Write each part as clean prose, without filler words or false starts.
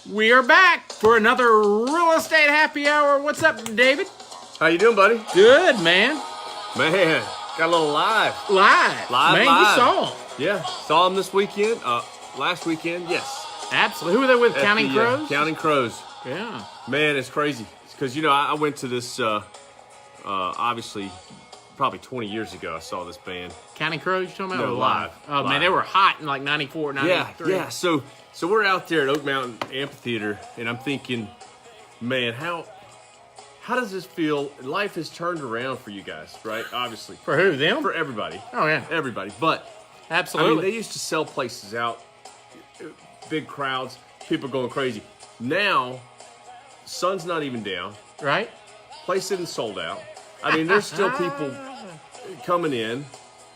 We are back for another real estate happy hour. What's up, David? How you doing, buddy? Good, man. Man, got a little live. Live. Man, live. you saw him. Yeah, saw him this weekend. Last weekend, yes. Absolutely. Who were they with? At Counting the, Crows? Counting Crows. Yeah. Man, it's crazy. Because, I went to this, obviously, probably 20 years ago, I saw this band. Counting Crows, you talking about? No, Or live. Oh, man, Live. they were hot in like 94, 93. Yeah. So we're out there at Oak Mountain Amphitheater, and I'm thinking, man, how does this feel? Life has turned around for you guys, right? Obviously. For who? Them? For everybody. Oh, yeah. Everybody. But, Absolutely. I mean, they used to sell places out, big crowds, people going crazy. Now, sun's not even down. Right? Place isn't sold out. I mean, there's still people coming in,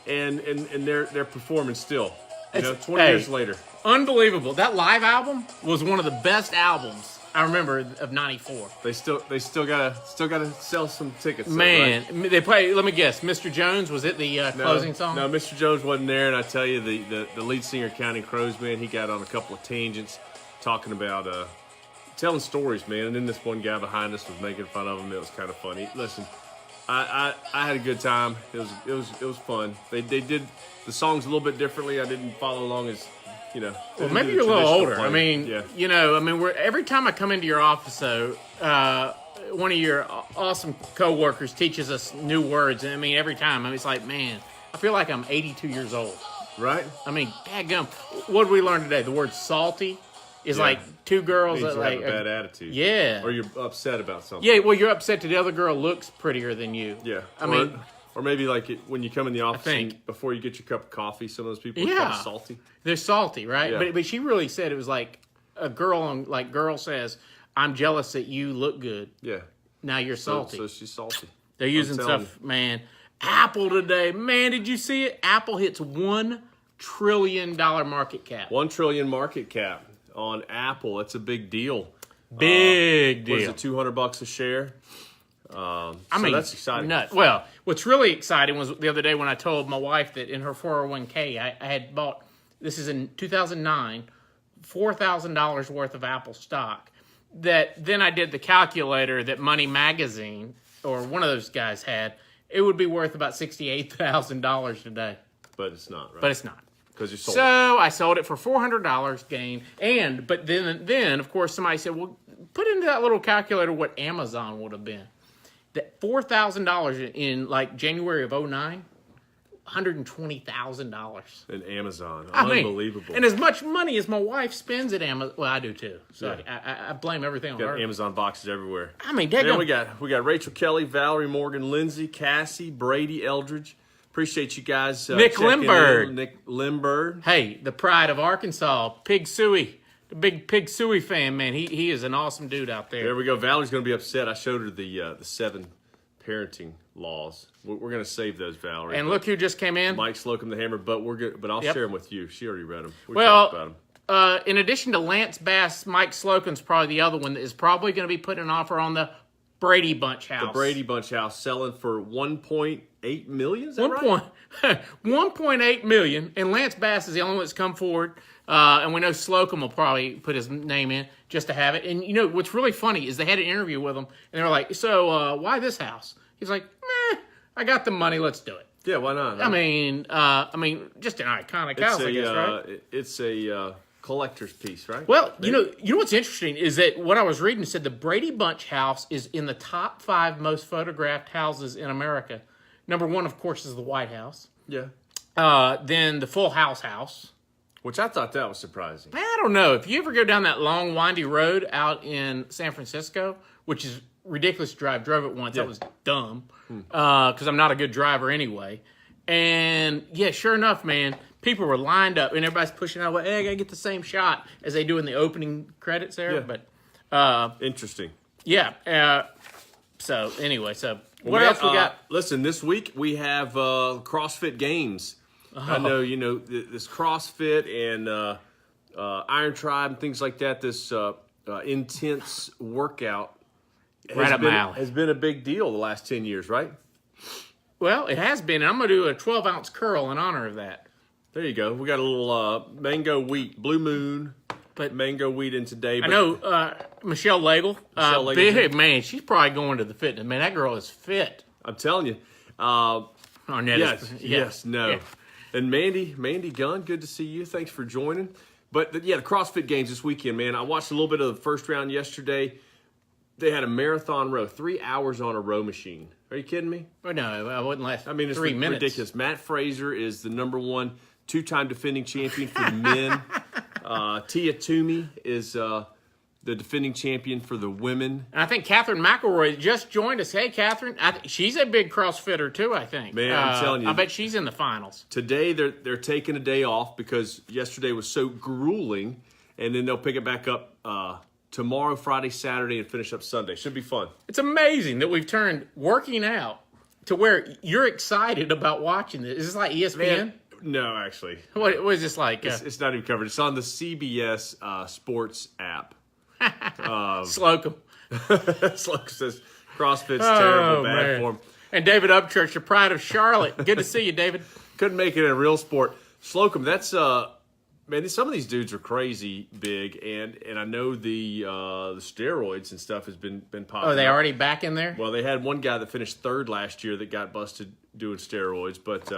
and they're performing still. 20 years later. Unbelievable. That live album was one of the best albums I remember of 94. They still gotta sell some tickets. Man, right? they play. Let me guess. Mr. Jones, was it the closing song? No, Mr. Jones wasn't there, and I tell you, the lead singer, Counting Crows, man, he got on a couple of tangents, talking about telling stories, man. And then this one guy behind us was making fun of him. It was kind of funny. Listen, I had a good time. It was fun. They did the songs a little bit differently. I didn't follow along as. Well, maybe you're a little older. Play. I mean, yeah. every time I come into your office, though, one of your awesome coworkers teaches us new words. And I mean, every time, it's like, man, I feel like I'm 82 years old. Right? I mean, dadgum. What did we learn today? The word salty is like two girls that have a bad attitude. Yeah. Or you're upset about something. Yeah, well, you're upset that the other girl looks prettier than you. Yeah. I mean... Or maybe like when you come in the office and before you get your cup of coffee, some of those people are kind of salty. They're salty, right? Yeah. But she really said it was like a girl girl says, "I'm jealous that you look good." Yeah. Now you're salty. So she's salty. They're using stuff, man. Apple today, man. Did you see it? Apple hits $1 trillion market cap. 1 trillion market cap on Apple. That's a big deal. Big deal. Was it $200 a share? I mean, that's exciting. Well, what's really exciting was the other day when I told my wife that in her 401k, I had bought, this is in 2009, $4,000 worth of Apple stock. That then I did the calculator that Money Magazine, or one of those guys had, it would be worth about $68,000 today. But it's not, right? But it's not. Because you sold it. So I sold it for $400 gain. But then, of course, somebody said, well, put into that little calculator what Amazon would have been. That $4,000 in like January of 2009, $120,000 in Amazon. I Unbelievable. mean, and as much money as my wife spends at Amazon, well, I do too. So I blame everything on got her. Amazon boxes everywhere. I mean, then we got Rachel Kelly, Valerie Morgan, Lindsay, Cassie, Brady Eldridge. Appreciate you guys. Nick Limbird. Nick Limbird. Hey, the pride of Arkansas, Pig Suey. The big Pig Suey fan, man. He is an awesome dude out there. There we go. Valerie's going to be upset. I showed her the 7 parenting laws. We're going to save those, Valerie. And look who just came in. Mike Slocum the Hammer, but we're good. But I'll share them with you. She already read them. We well, talked about them. In addition to Lance Bass, Mike Slocum's probably the other one that is probably going to be putting an offer on the Brady Bunch house. The Brady Bunch house selling for $1.8 million. Is that right? 1.8 million, and Lance Bass is the only one that's come forward. And we know Slocum will probably put his name in just to have it. And what's really funny is they had an interview with him, and they were like, "So why this house?" He's like, "I got the money. Let's do it." Yeah, why not? I mean, just an iconic house, I guess, right? It's a collector's piece, right? Well, you know what's interesting is that what I was reading said the Brady Bunch house is in the top 5 most photographed houses in America. Number 1, of course, is the White House. Yeah. Then the Full House. Which I thought that was surprising. I don't know. If you ever go down that long, windy road out in San Francisco, which is ridiculous to drive, drove it once. That was dumb because I'm not a good driver anyway. And, yeah, sure enough, man, people were lined up, and everybody's pushing out, hey, I got to get the same shot as they do in the opening credits there. Yeah. But interesting. Yeah. So, anyway, what else we got? Listen, this week we have CrossFit Games. I know, this CrossFit and Iron Tribe and things like that, this intense workout has been a big deal the last 10 years, right? Well, it has been. And I'm going to do a 12-ounce curl in honor of that. There you go. We got a little mango wheat, Blue Moon but mango wheat in today. But I know Michelle Legel. Big man, she's probably going to the fitness. Man, that girl is fit. I'm telling you. Yes, no. Yeah. And Mandy Gunn, good to see you. Thanks for joining. But the CrossFit Games this weekend, man. I watched a little bit of the first round yesterday. They had a marathon row, 3 hours on a row machine. Are you kidding me? Well, no, I wouldn't last. I mean, it's 3 minutes. ridiculous. Matt Fraser is the number one two-time defending champion for the men. Tia Toomey is the defending champion for the women. And I think Catherine McElroy just joined us. Hey, Catherine. She's a big CrossFitter, too, I think. Man, I'm telling you. I bet she's in the finals. Today, they're taking a day off because yesterday was so grueling, and then they'll pick it back up tomorrow, Friday, Saturday, and finish up Sunday. Should be fun. It's amazing that we've turned working out to where you're excited about watching this. Is this like ESPN? Man, no, actually. What is this like? It's not even covered. It's on the CBS Sports app. Slocum. Slocum says CrossFit's terrible, bad form. And David Upchurch, the pride of Charlotte. Good to see you, David. Couldn't make it in a real sport. Slocum, that's man, some of these dudes are crazy big, and I know the steroids and stuff has been popping. Oh, they up. already back in there? Well, they had one guy that finished third last year that got busted doing steroids, but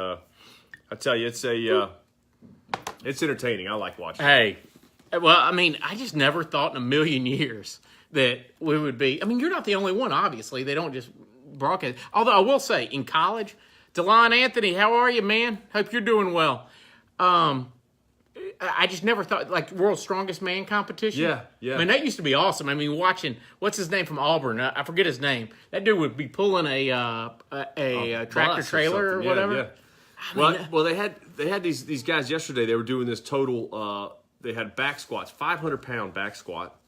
I tell you, it's entertaining. I like watching. Hey, well, I mean, I just never thought in a million years that we would be. I mean, you're not the only one. Obviously, they don't just broadcast. Although I will say, in college, DeLon Anthony, how are you, man? Hope you're doing well. I just never thought, like, World's Strongest Man competition. Yeah. I mean, that used to be awesome. I mean, watching, what's his name from Auburn? I forget his name. That dude would be pulling a tractor trailer or whatever. Yeah. Well, they had these guys yesterday. They were doing this total. They had back squats, 500-pound back squat,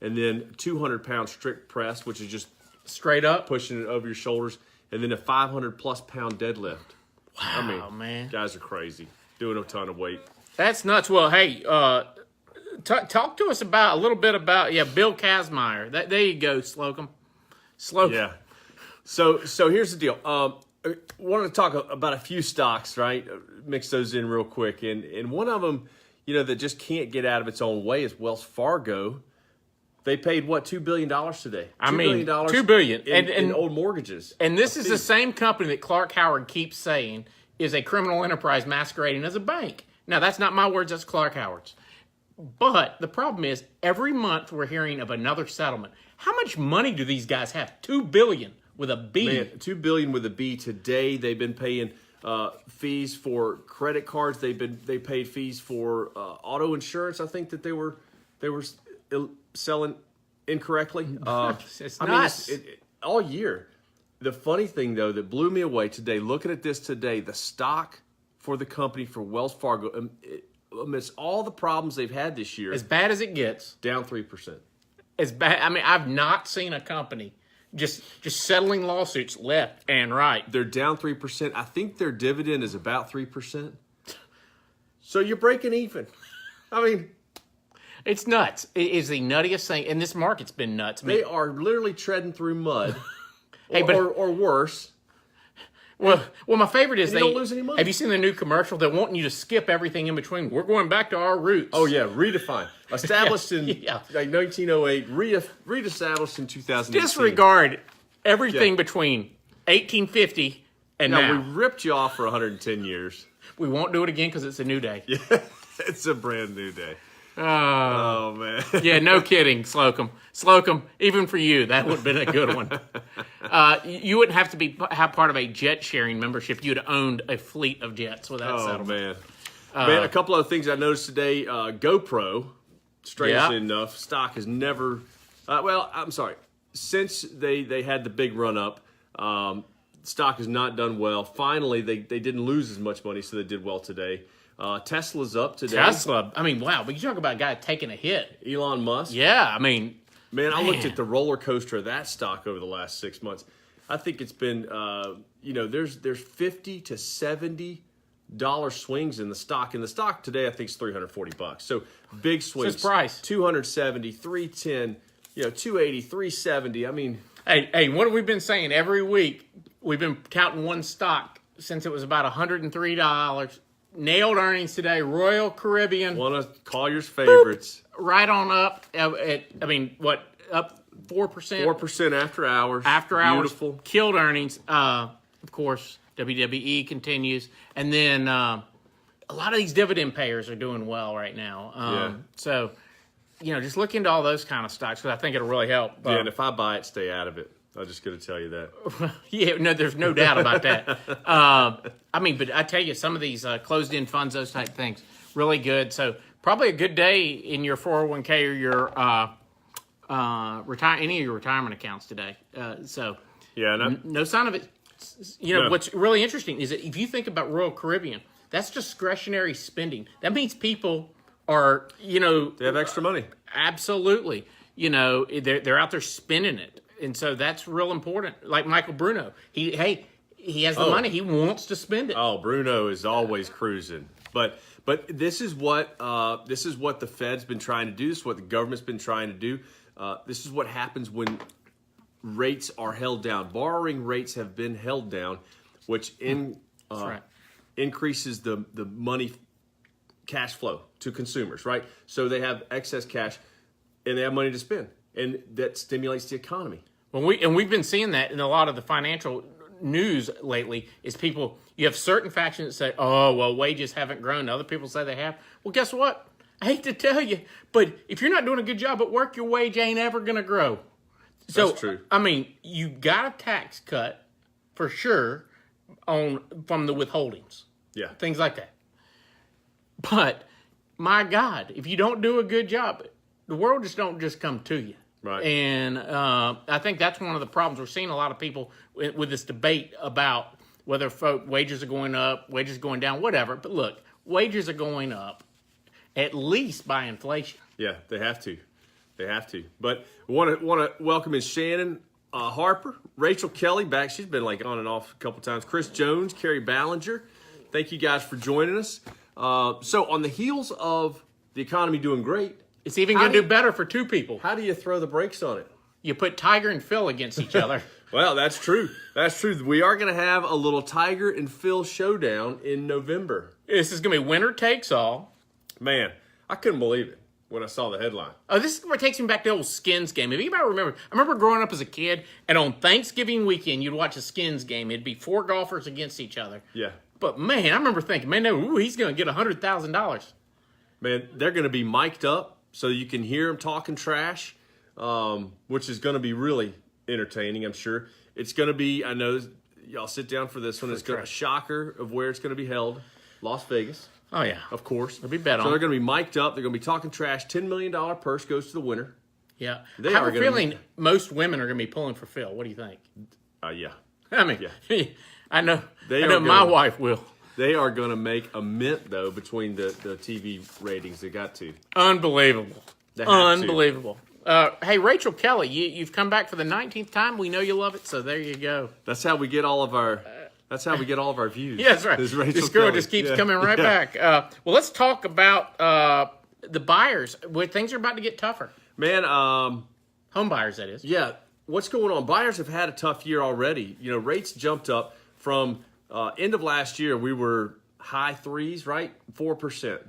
and then 200-pound strict press, which is just straight up pushing it over your shoulders, and then a 500-plus-pound deadlift. Wow, I mean, man, guys are crazy, doing a ton of weight. That's nuts. Well, hey, talk to us a little bit about Bill Kazmaier. There you go, Slocum. Yeah. So here's the deal. I wanted to talk about a few stocks, right? Mix those in real quick, and one of them, that just can't get out of its own way is Wells Fargo. They paid what, $2 billion today? $2 billion in old mortgages. And this is the same company that Clark Howard keeps saying is a criminal enterprise masquerading as a bank. Now, that's not my words, that's Clark Howard's. But the problem is, every month we're hearing of another settlement. How much money do these guys have? $2 billion with a B. Man, $2 billion with a B today. They've been paying fees for credit cards. They paid fees for auto insurance. I think that they were selling incorrectly. It's nuts. All year. The funny thing, though, that blew me away today, looking at this today, the stock for the company, for Wells Fargo, amidst all the problems they've had this year. As bad as it gets. Down 3%. As bad. I mean, I've not seen a company just settling lawsuits left and right. They're down 3%. I think their dividend is about 3%. So you're breaking even. I mean, it's nuts. It is the nuttiest thing. And this market's been nuts. They are literally treading through mud. Hey, or worse. Well, my favorite is they don't lose any money. Have you seen the new commercial? They're wanting you to skip everything in between. We're going back to our roots. Oh yeah, redefine. Established in like 1908, reestablished in 2018. Disregard everything between 1850 and now. We ripped you off for 110 years. We won't do it again because it's a new day. Yeah, it's a brand new day. Oh man. Yeah, no kidding, Slocum. Slocum, even for you, that would have been a good one. You wouldn't have to have part of a jet sharing membership. You'd have owned a fleet of jets without settlement. Man, a couple of things I noticed today. GoPro, strangely enough, stock has never. I'm sorry. Since they had the big run up, stock has not done well. Finally, they didn't lose as much money, so they did well today. Tesla's up today. Tesla. I mean, wow. But you talk about a guy taking a hit. Elon Musk. Yeah, I mean. Man, I looked at the roller coaster of that stock over the last 6 months. I think it's been, there's $50 to $70 swings in the stock. And the stock today, I think, is $340. So big swings. So it's price. 270, 310, 280, 370. I mean. Hey, what have we been saying every week? We've been counting one stock since it was about $103. nailed earnings today. Royal Caribbean, One of Collier's favorites. right on up. Up 4%? 4% after hours. After hours. Beautiful. Killed earnings. Of course, WWE continues. And then a lot of these dividend payers are doing well right now. So, just look into all those kind of stocks because I think it'll really help. Yeah, and if I buy it, stay out of it. I'm just going to tell you that. Yeah, no, there's no doubt about that. But I tell you, some of these closed-end funds, those type things, really good. So probably a good day in your 401k or your any of your retirement accounts today. No sign of it. What's really interesting is that if you think about Royal Caribbean, that's discretionary spending. That means people are, they have extra money. Absolutely. They're out there spending it. And so that's real important. Like Michael Bruno, he has the money. He wants to spend it. Oh, Bruno is always cruising. But this is what the Fed's been trying to do. This is what the government's been trying to do. This is what happens when rates are held down. Borrowing rates have been held down, which increases the money cash flow to consumers, right? So they have excess cash and they have money to spend. And that stimulates the economy. We've been seeing that in a lot of the financial news lately. Is you have certain factions that say, "Oh, well, wages haven't grown." Other people say they have. Well, guess what? I hate to tell you, but if you're not doing a good job at work, your wage ain't ever going to grow. So, that's true. You got a tax cut for sure from the withholdings. Yeah, things like that. But my God, if you don't do a good job, the world just don't come to you. Right. And I think that's one of the problems. We're seeing a lot of people with this debate about whether wages are going up, wages going down, whatever. But look, wages are going up at least by inflation. Yeah, they have to. They have to. But want to welcome in Shannon Harper, Rachel Kelly back. She's been on and off a couple times. Chris Jones, Carrie Ballinger. Thank you guys for joining us. So on the heels of the economy doing great, it's even going to do better for two people. How do you throw the brakes on it? You put Tiger and Phil against each other. Well, that's true. That's true. We are going to have a little Tiger and Phil showdown in November. This is going to be winner takes all. Man, I couldn't believe it when I saw the headline. Oh, this is what takes me back to the old Skins game. If anybody remember, I remember growing up as a kid, and on Thanksgiving weekend, you'd watch a Skins game. It'd be 4 golfers against each other. Yeah. But, man, I remember thinking, he's going to get $100,000. Man, they're going to be mic'd up so you can hear them talking trash, which is going to be really entertaining, I'm sure. It's going to be, I know, y'all sit down for this one. It's a shocker of where it's going to be held. Las Vegas. Oh, yeah. Of course. It'll be bet on. So they're going to be mic'd up. They're going to be talking trash. $10 million purse goes to the winner. Yeah. I have a feeling most women are going to be pulling for Phil. What do you think? Yeah. Yeah. I know my wife will. They are going to make a mint, though, between the TV ratings. They got to. Unbelievable. Unbelievable. Hey, Rachel Kelly, you've come back for the 19th time. We know you love it, so there you go. That's how we get all of our. That's how we get all of our views. Yeah, that's right. This girl just keeps coming right back. Well, let's talk about the buyers. Where things are about to get tougher. Man, home buyers, that is. Yeah. What's going on? Buyers have had a tough year already. Rates jumped up from end of last year. We were high 3s, right? 4%.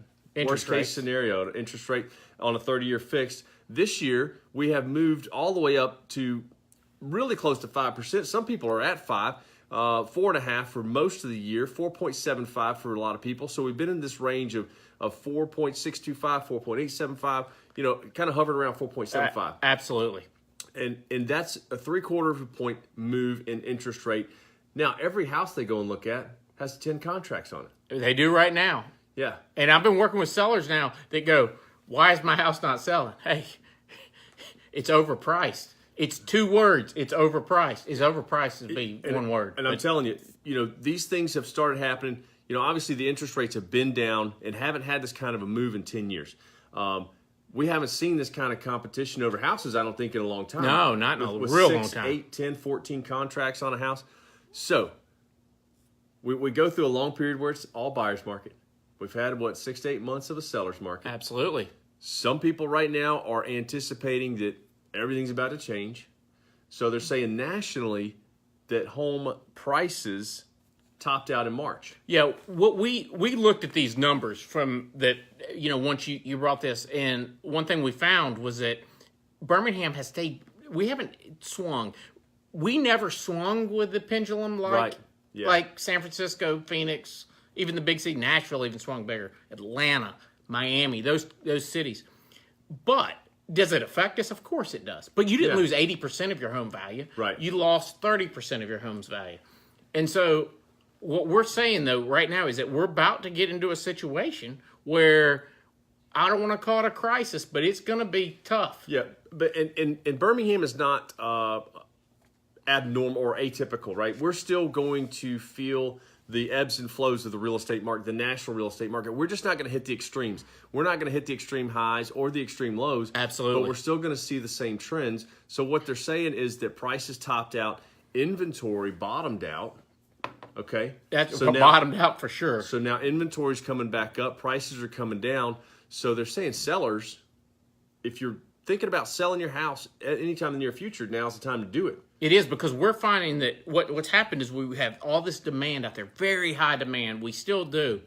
Worst case scenario, interest rate on a 30-year fixed. This year, we have moved all the way up to really close to 5%. Some people are at 5%. 4.5 for most of the year, 4.75 for a lot of people. So we've been in this range of 4.625, 4.875, kind of hovering around 4.75. Absolutely. And that's a 0.75 of a point move in interest rate. Now, every house they go and look at has 10 contracts on it. They do right now. Yeah. And I've been working with sellers now that go, why is my house not selling? Hey, it's overpriced. It's 2 words. It's overpriced. It's overpriced to be one word. And I'm telling you, these things have started happening. Obviously the interest rates have been down and haven't had this kind of a move in 10 years. We haven't seen this kind of competition over houses, I don't think, in a long time. No, not in a with real 6, long time. 8, 10, 14 contracts on a house. So we go through a long period where it's all buyer's market. We've had, 6 to 8 months of a seller's market. Absolutely. Some people right now are anticipating that everything's about to change. So they're saying nationally that home prices topped out in March. Yeah, what we looked at these numbers from that, once you brought this, and one thing we found was that Birmingham has stayed, we haven't swung. We never swung with the pendulum like San Francisco, Phoenix, even the big city, Nashville even swung bigger, Atlanta, Miami, those cities. But does it affect us? Of course it does. But you didn't lose 80% of your home value. Right. You lost 30% of your home's value. And so what we're saying, though, right now is that we're about to get into a situation where I don't want to call it a crisis, but it's going to be tough. Yeah, but and Birmingham is not abnormal or atypical, right? We're still going to feel the ebbs and flows of the real estate market, the national real estate market. We're just not going to hit the extremes. We're not going to hit the extreme highs or the extreme lows. Absolutely. But we're still going to see the same trends. So what they're saying is that prices topped out, inventory bottomed out. Okay? That's so now, bottomed out for sure. So now inventory's coming back up. Prices are coming down. So they're saying sellers, if you're thinking about selling your house at any time in the near future, now's the time to do it. It is, because we're finding that what's happened is we have all this demand out there, very high demand. We still do.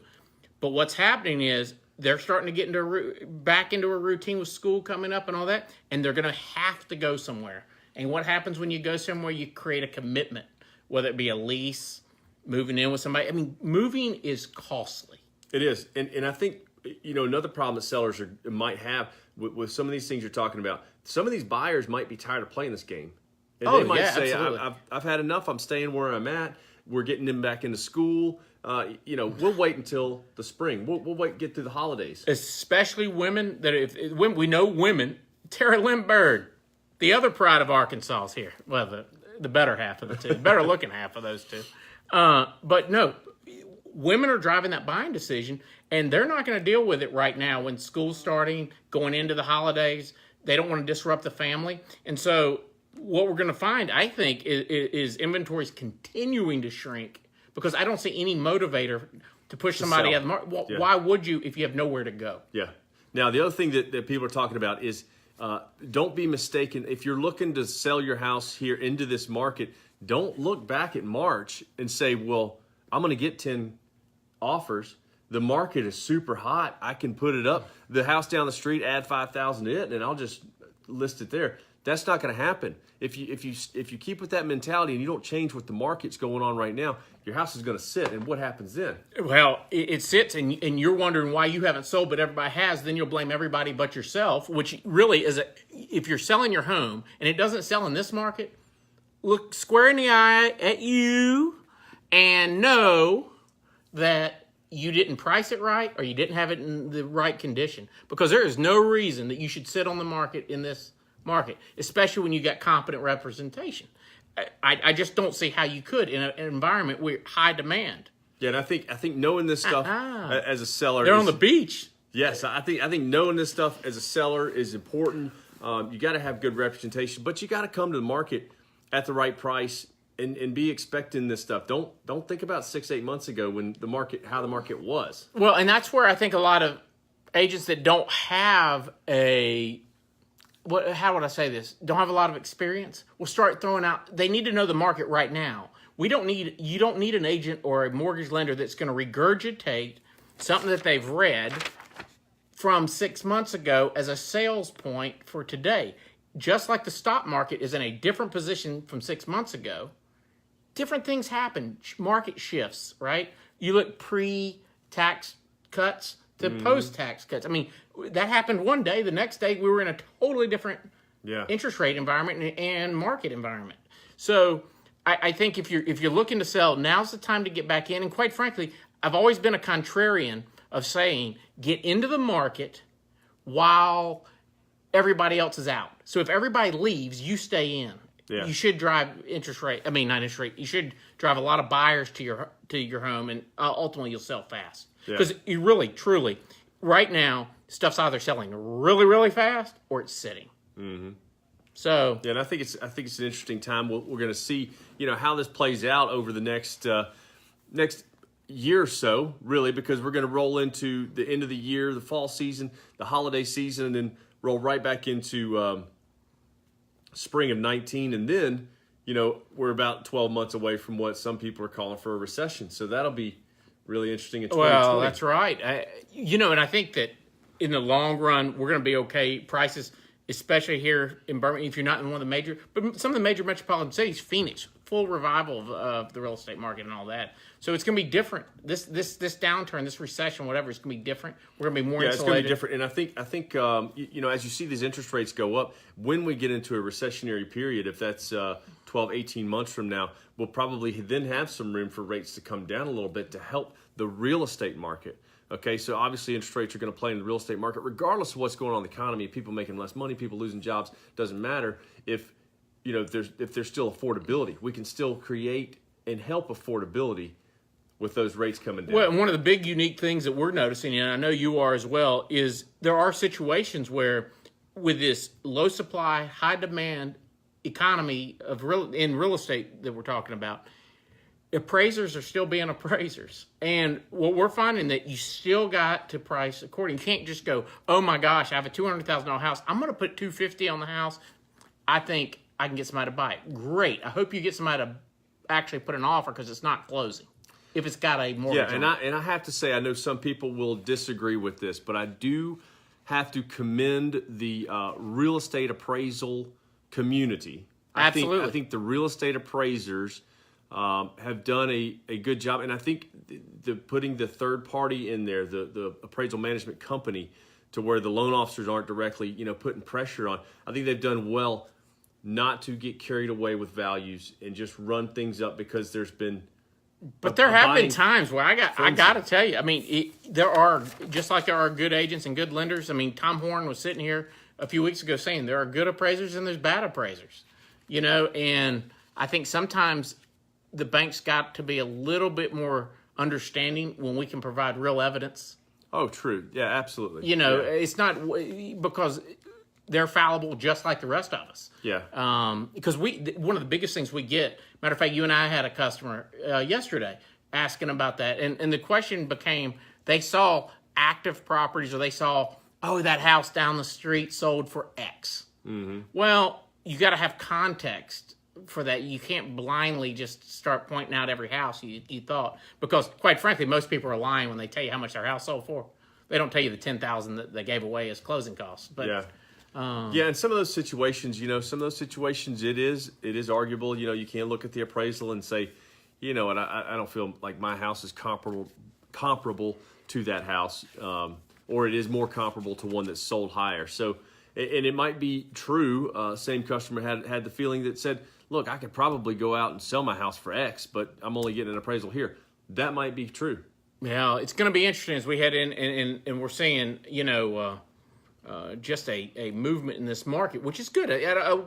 But what's happening is they're starting to get back into a routine with school coming up and all that, and they're going to have to go somewhere. And what happens when you go somewhere? You create a commitment, whether it be a lease, moving in with somebody. I mean, moving is costly. It is. And I think, another problem that sellers might have with some of these things you're talking about, some of these buyers might be tired of playing this game. And they might say, I've had enough. I'm staying where I'm at. We're getting them back into school. We'll wait until the spring. We'll wait, get through the holidays. Especially women when we know women. Tara Lynn Bird, the other pride of Arkansas, is here. Well, the better half of the two, better looking half of those two. But no, women are driving that buying decision, and they're not going to deal with it right now when school's starting, going into the holidays. They don't want to disrupt the family, and so what we're going to find, I think, is inventories continuing to shrink, because I don't see any motivator to push somebody out of the market. Well, why would you if you have nowhere to go? Yeah. Now, the other thing that people are talking about is don't be mistaken. If you're looking to sell your house here into this market, don't look back at March and say, well, I'm going to get 10 offers. The market is super hot. I can put it up. The house down the street, add 5,000 to it, and I'll just list it there. That's not going to happen. If you keep with that mentality and you don't change what the market's going on right now, your house is going to sit. And what happens then? Well, it sits, and you're wondering why you haven't sold, but everybody has. Then you'll blame everybody but yourself, which really is if you're selling your home and it doesn't sell in this market, look square in the eye at you and know that you didn't price it right or you didn't have it in the right condition, because there is no reason that you should sit on the market in this market, especially when you got competent representation. I just don't see how you could in an environment where high demand. Yeah, and I think knowing this stuff as a seller, they're on the beach. Yes, I think knowing this stuff as a seller is important. You got to have good representation, but you got to come to the market at the right price and be expecting this stuff. Don't think about 6-8 months ago when how the market was. Well, and that's where I think a lot of agents that don't have how would I say this? Don't have a lot of experience. Will start throwing out. They need to know the market right now. You don't need an agent or a mortgage lender that's going to regurgitate something that they've read from 6 months ago as a sales point for today. Just like the stock market is in a different position from 6 months ago, different things happen. Market shifts, right? You look pre-tax cuts to post-tax cuts. I mean, that happened one day. The next day, we were in a totally different interest rate environment and market environment. So I think if you're looking to sell, now's the time to get back in. And quite frankly, I've always been a contrarian of saying get into the market while everybody else is out. So if everybody leaves, you stay in. Yeah. You should drive you should drive a lot of buyers to your home, and ultimately you'll sell fast. Because you really, truly, right now, stuff's either selling really, really fast or it's sitting. Mm-hmm. So and I think it's an interesting time. We're going to see how this plays out over the next year or so, really, because we're going to roll into the end of the year, the fall season, the holiday season, and then roll right back into spring of 19, and then we're about 12 months away from what some people are calling for a recession. So that'll be really interesting in 2020. Well, that's right. And I think that in the long run, we're going to be okay. Prices, especially here in Birmingham, if you're not in one of the major, but some of the major metropolitan cities, Phoenix, full revival of the real estate market and all that. So it's going to be different. This downturn, this recession, whatever, it's going to be different. We're going to be more insulated. It's going to be different. And I think as you see these interest rates go up, when we get into a recessionary period, if that's 12, 18 months from now, we'll probably then have some room for rates to come down a little bit to help the real estate market. Okay, so obviously interest rates are going to play in the real estate market, regardless of what's going on in the economy. People making less money, people losing jobs, doesn't matter. If there's still affordability, we can still create and help affordability with those rates coming down. Well, and one of the big unique things that we're noticing, and I know you are as well, is there are situations where with this low supply, high demand economy in real estate that we're talking about, appraisers are still being appraisers. And what we're finding that you still got to price according. You can't just go, oh my gosh, I have a $200,000 house. I'm going to put $250,000 on the house. I think I can get somebody to buy it. Great. I hope you get somebody to actually put an offer because it's not closing. If it's got a mortgage. Yeah, and I have to say, I know some people will disagree with this, but I do have to commend the real estate appraisal community. Absolutely. I think the real estate appraisers have done a good job, and I think putting the third party in there, the appraisal management company, to where the loan officers aren't directly putting pressure on. I think they've done well not to get carried away with values and just run things up because there's been. But there have been times where I got to tell you, I mean, there are, just like there are good agents and good lenders. I mean, Tom Horn was sitting here a few weeks ago saying there are good appraisers and there's bad appraisers, and I think sometimes the bank's got to be a little bit more understanding when we can provide real evidence. Oh, true. Yeah, absolutely. It's not because they're fallible just like the rest of us. Yeah. Because one of the biggest things we get, matter of fact, you and I had a customer yesterday asking about that. And the question became, they saw active properties or they saw, that house down the street sold for X. Mm-hmm. Well, you got to have context for that. You can't blindly just start pointing out every house you thought. Because, quite frankly, most people are lying when they tell you how much their house sold for. They don't tell you the $10,000 that they gave away as closing costs. But yeah. And some of those situations, it is arguable. You can't look at the appraisal and say, and I don't feel like my house is comparable to that house, or it is more comparable to one that's sold higher. So, and it might be true. Same customer had the feeling that said, look, I could probably go out and sell my house for X, but I'm only getting an appraisal here. That might be true. Yeah, it's going to be interesting as we head in, and we're seeing, just a movement in this market, which is good.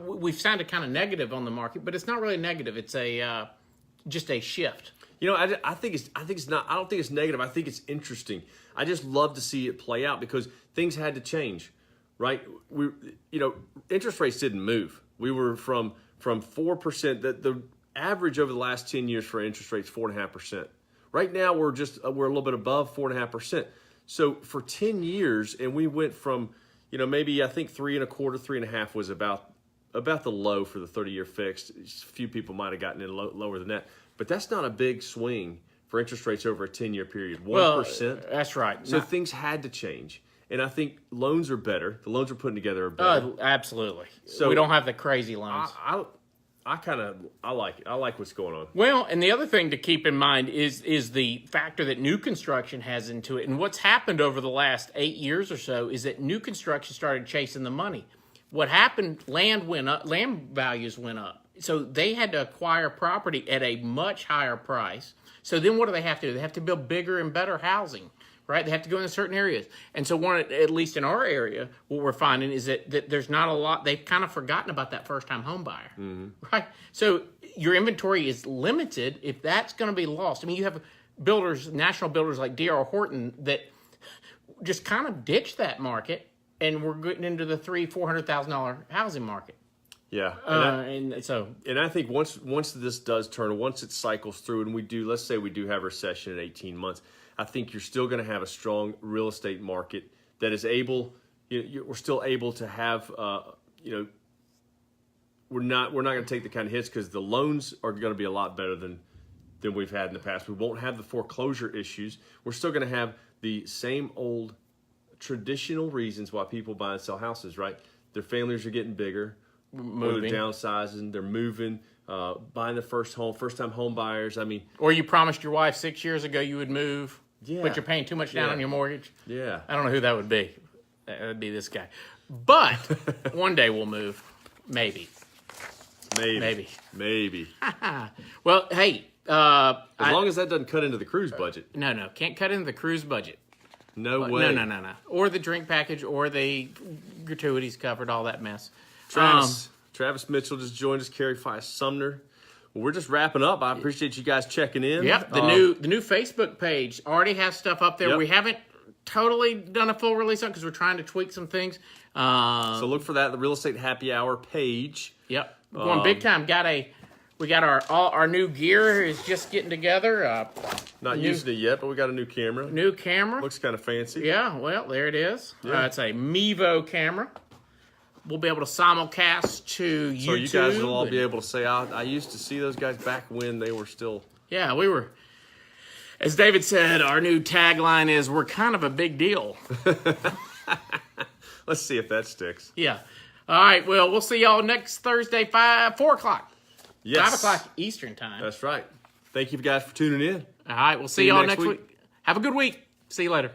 We've sounded kind of negative on the market, but it's not really negative. It's just a shift. I think it's not. I don't think it's negative. I think it's interesting. I just love to see it play out because things had to change, right? Interest rates didn't move. We were from 4%. The average over the last 10 years for interest rates 4.5%. Right now we're a little bit above 4.5%. So for 10 years, and we went from maybe I think 3.25, 3.5 was about the low for the 30-year fixed. A few people might have gotten in lower than that, but that's not a big swing for interest rates over a 10-year period. 1%. Well, that's right. So things had to change, and I think loans are better. The loans we're putting together are better. Absolutely. So we don't have the crazy loans. I like it. I like what's going on. Well, and the other thing to keep in mind is the factor that new construction has into it. And what's happened over the last 8 years or so is that new construction started chasing the money. What happened, land went up, land values went up. So they had to acquire property at a much higher price. So then what do? They have to build bigger and better housing, right? They have to go into certain areas. And so at least in our area, what we're finding is that there's not a lot. They've kind of forgotten about that first-time home buyer, right? So your inventory is limited if that's going to be lost. I mean, you have builders, national builders like D.R. Horton that just kind of ditched that market, and we're getting into the $300,000-$400,000 housing market. Yeah, and I think once this does turn, once it cycles through, and let's say we do have a recession in 18 months, I think you're still going to have a strong real estate market that is able. We're still able to have we're not going to take the kind of hits because the loans are going to be a lot better than we've had in the past. We won't have the foreclosure issues. We're still going to have the same old traditional reasons why people buy and sell houses, right? Their families are getting bigger, or they're downsizing, they're moving, buying their first home, first-time home buyers. I mean, or you promised your wife 6 years ago you would move, yeah, but you're paying too much down on your mortgage. Yeah, I don't know who that would be. That would be this guy. But one day we'll move, maybe. Well, hey. As long as that doesn't cut into the cruise budget. No. Can't cut into the cruise budget. No way. No. Or the drink package, or the gratuities covered, all that mess. Travis Mitchell just joined us, Carrie Fife Sumner. Well, we're just wrapping up. I appreciate you guys checking in. Yep, the new Facebook page already has stuff up there. Yep. We haven't totally done a full release on because we're trying to tweak some things. So look for that, the Real Estate Happy Hour page. Yep, going big time. We got our new gear is just getting together. Not using it yet, but we got a new camera. New camera. Looks kind of fancy. Yeah, well, there it is. Yeah. It's a Mevo camera. We'll be able to simulcast to YouTube. So you guys will all be able to say, I used to see those guys back when they were still... Yeah, we were... As David said, our new tagline is, we're kind of a big deal. Let's see if that sticks. Yeah. All right, well, we'll see y'all next Thursday, 4 o'clock. Yes. 5 o'clock Eastern time. That's right. Thank you guys for tuning in. All right, we'll see y'all next week. Have a good week. See you later.